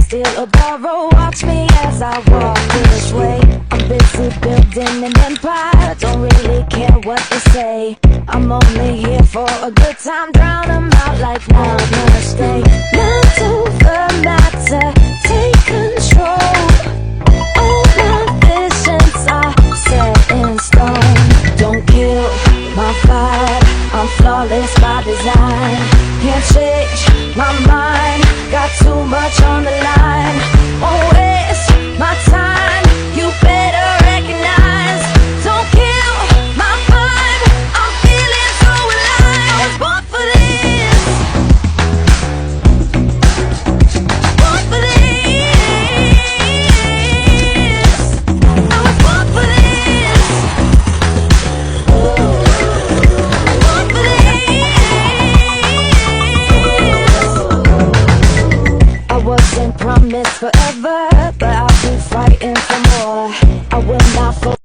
steal or borrow. Watch me as I walk this way. I'm busy building an empire, don't really care what they say. I'm only here for a good time, drown 'em out like namaste. Not to the matter, take control. All my visions are set in stone. Don't kill my vibe, I'm flawless by design. Can't change my mind, got too much on the line. Won't waste my time, you better recognize. Don't kill my vibe, I'm feeling so alive. I was born for this, born for this. I was born for this, born for this. I wasn't promised forever, but I'll be fighting for more. I will not fall.